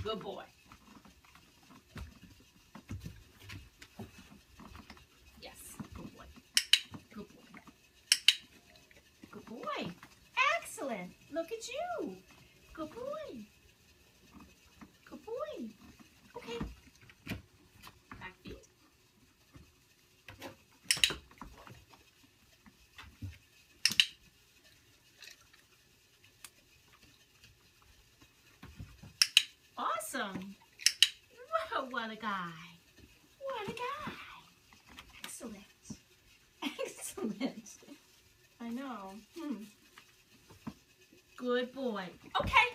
Good boy. Yes, good boy. Good boy. Good boy. Excellent. Look at you. Good boy. Good boy. Okay. Back feet. Awesome. Whoa, what a guy. What a guy. Excellent. Excellent. I know. Good boy. Okay.